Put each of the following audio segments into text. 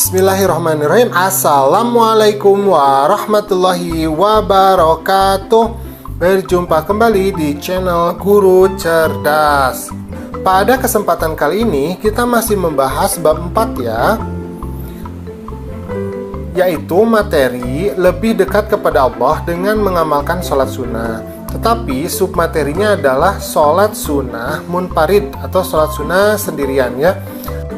Bismillahirrahmanirrahim. Assalamualaikum warahmatullahi wabarakatuh. Berjumpa kembali di channel Guru Cerdas. Pada kesempatan kali ini kita masih membahas bab 4 ya, yaitu materi lebih dekat kepada Allah dengan mengamalkan sholat sunnah. Tetapi submaterinya adalah sholat sunnah munfarid atau sholat sunnah sendirian ya.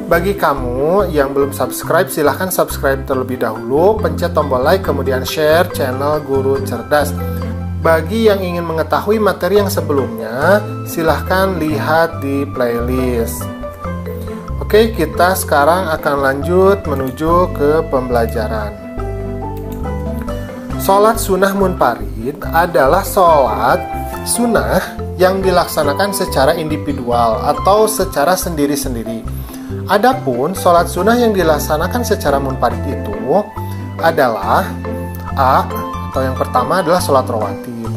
Bagi kamu yang belum subscribe, silahkan subscribe terlebih dahulu, pencet tombol like, kemudian share channel Guru Cerdas. Bagi yang ingin mengetahui materi yang sebelumnya, silahkan lihat di playlist. Oke, kita sekarang akan lanjut menuju ke pembelajaran. Sholat sunnah munfarid adalah sholat sunnah yang dilaksanakan secara individual atau secara sendiri-sendiri. Adapun sholat sunnah yang dilaksanakan secara munfarid itu adalah atau yang pertama adalah sholat rawatib.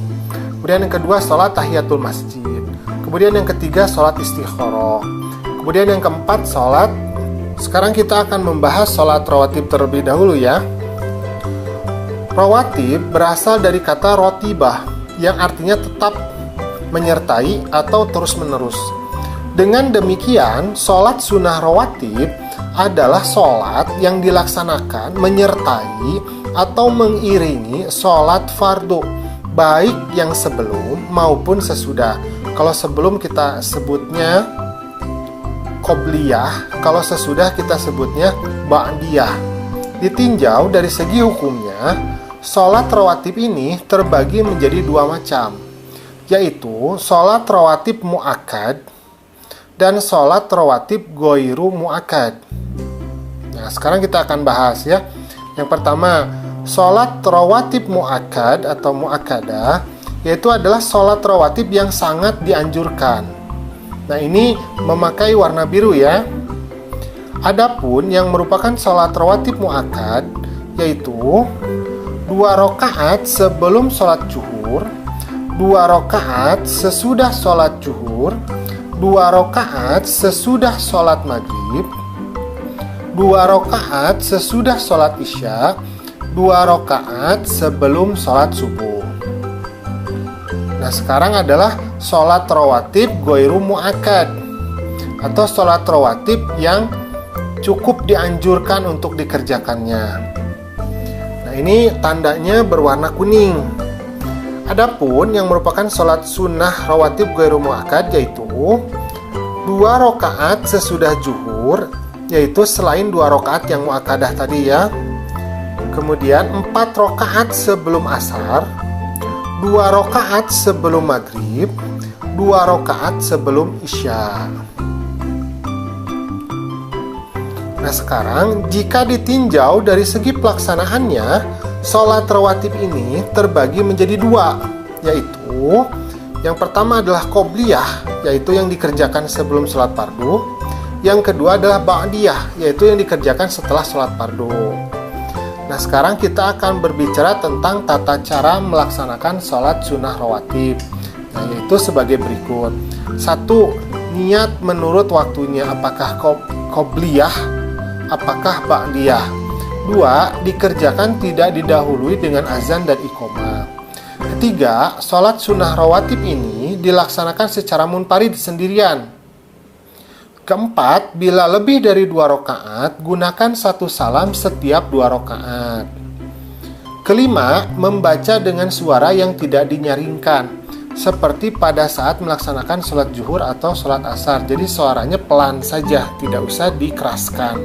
Kemudian yang kedua sholat tahiyatul masjid. Kemudian yang ketiga sholat istikharah. Kemudian yang keempat sholat. Sekarang kita akan membahas sholat rawatib terlebih dahulu ya. Rawatib berasal dari kata rotibah yang artinya tetap, menyertai atau terus-menerus. Dengan demikian, sholat sunnah rawatib adalah sholat yang dilaksanakan menyertai atau mengiringi sholat fardu, baik yang sebelum maupun sesudah. Kalau sebelum kita sebutnya qobliyah, kalau sesudah kita sebutnya ba'diyah. Ditinjau dari segi hukumnya, sholat rawatib ini terbagi menjadi dua macam, yaitu sholat rawatib mu'akkad dan sholat rawatib goiru mu'akkad. Nah, sekarang kita akan bahas ya. Yang pertama, sholat rawatib mu'akkad atau mu'akkadah, yaitu adalah sholat rawatib yang sangat dianjurkan. Nah, ini memakai warna biru ya. Adapun yang merupakan sholat rawatib mu'akkad, yaitu 2 rakaat sebelum sholat zuhur, 2 rakaat sesudah sholat zuhur, 2 rakaat sesudah sholat maghrib, 2 rakaat sesudah sholat isya, 2 rakaat sebelum sholat subuh. Nah, sekarang adalah sholat rawatib goiru mu'akkad atau sholat rawatib yang cukup dianjurkan untuk dikerjakannya. Nah, ini tandanya berwarna kuning. Adapun yang merupakan sholat sunnah rawatib goiru mu'akkad yaitu 2 rakaat sesudah zuhur, yaitu selain 2 rakaat yang mu'akkadah tadi ya. Kemudian 4 rakaat sebelum asar, 2 rakaat sebelum maghrib, 2 rakaat sebelum isya. Nah, sekarang jika ditinjau dari segi pelaksanaannya, sholat rawatib ini terbagi menjadi 2, yaitu yang pertama adalah qobliyah, yaitu yang dikerjakan sebelum sholat fardu. Yang kedua adalah ba'diyah, yaitu yang dikerjakan setelah sholat fardu. Nah, sekarang kita akan berbicara tentang tata cara melaksanakan sholat sunnah rawatib. Nah, yaitu sebagai berikut. 1. Niat menurut waktunya, apakah qobliyah, apakah ba'diyah. 2. Dikerjakan tidak didahului dengan azan dan iqomah. Ketiga, sholat sunnah rawatib ini dilaksanakan secara munfarid sendirian. Keempat, bila lebih dari 2 rakaat, gunakan 1 salam setiap 2 rakaat. Kelima, membaca dengan suara yang tidak dinyaringkan, seperti pada saat melaksanakan sholat zuhur atau sholat asar. Jadi suaranya pelan saja, tidak usah dikeraskan.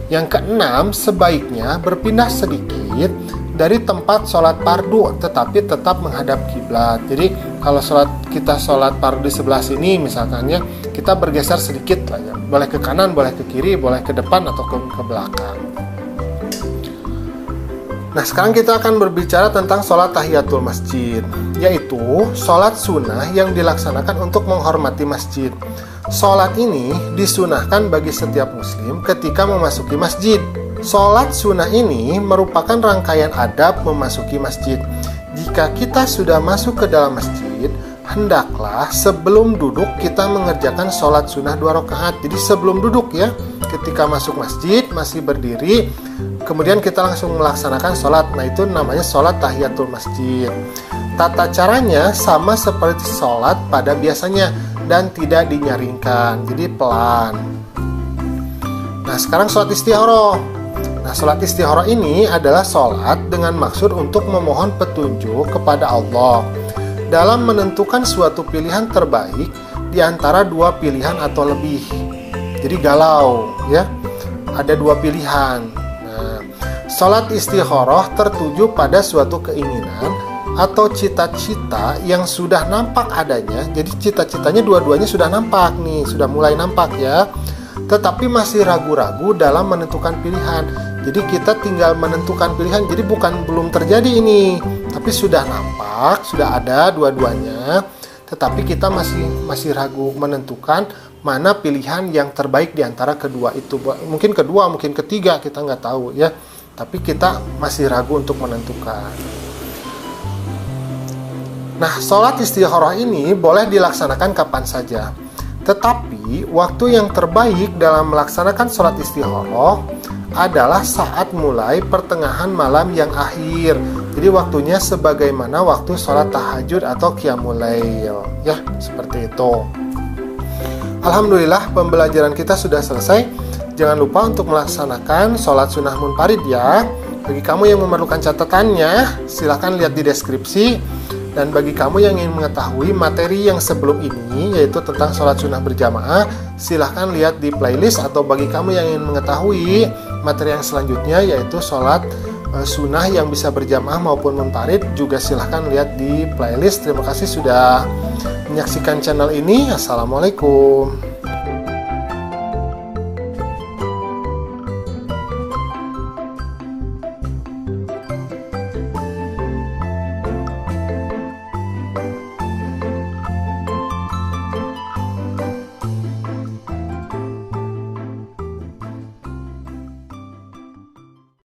Yang keenam, sebaiknya berpindah sedikit dari tempat sholat fardu, tetapi tetap menghadap kiblat. Jadi kalau kita sholat fardu di sebelah sini misalkan ya, kita bergeser sedikit lah ya. Boleh ke kanan, boleh ke kiri, boleh ke depan atau ke belakang. Nah, sekarang kita akan berbicara tentang sholat tahiyatul masjid, yaitu sholat sunnah yang dilaksanakan untuk menghormati masjid. Sholat ini disunahkan bagi setiap muslim ketika memasuki masjid. Sholat sunnah ini merupakan rangkaian adab memasuki masjid. Jika kita sudah masuk ke dalam masjid, hendaklah sebelum duduk kita mengerjakan sholat sunnah 2 rakaat. Jadi sebelum duduk ya, ketika masuk masjid masih berdiri, kemudian kita langsung melaksanakan sholat. Nah, itu namanya sholat tahiyatul masjid. Tata caranya sama seperti sholat pada biasanya dan tidak dinyaringkan, jadi pelan. Nah, sekarang sholat istikharah. Nah, sholat istikharah ini adalah sholat dengan maksud untuk memohon petunjuk kepada Allah dalam menentukan suatu pilihan terbaik di antara dua pilihan atau lebih. Jadi galau, ya. Ada dua pilihan. Nah, sholat istikharah tertuju pada suatu keinginan atau cita-cita yang sudah nampak adanya. Jadi cita-citanya dua-duanya sudah nampak nih, sudah mulai nampak ya. Tetapi masih ragu-ragu dalam menentukan pilihan. Jadi kita tinggal menentukan pilihan. Jadi belum terjadi ini, tapi sudah nampak, sudah ada dua-duanya. Tetapi kita masih ragu menentukan mana pilihan yang terbaik di antara kedua itu. Mungkin kedua, mungkin ketiga, kita nggak tahu ya. Tapi kita masih ragu untuk menentukan. Nah, sholat istikharah ini boleh dilaksanakan kapan saja. Tetapi waktu yang terbaik dalam melaksanakan sholat istikharah adalah saat mulai pertengahan malam yang akhir. Jadi waktunya sebagaimana waktu sholat tahajud atau qiyamul lail, ya, seperti itu. Alhamdulillah, pembelajaran kita sudah selesai. Jangan lupa untuk melaksanakan sholat sunnah munfarid ya. Bagi kamu yang memerlukan catatannya, silahkan lihat di deskripsi. Dan bagi kamu yang ingin mengetahui materi yang sebelum ini, yaitu tentang sholat sunnah berjamaah, silahkan lihat di playlist. Atau bagi kamu yang ingin mengetahui materi yang selanjutnya, yaitu sholat sunnah yang bisa berjamaah maupun munfarid, juga silahkan lihat di playlist. Terima kasih sudah menyaksikan channel ini. Assalamualaikum.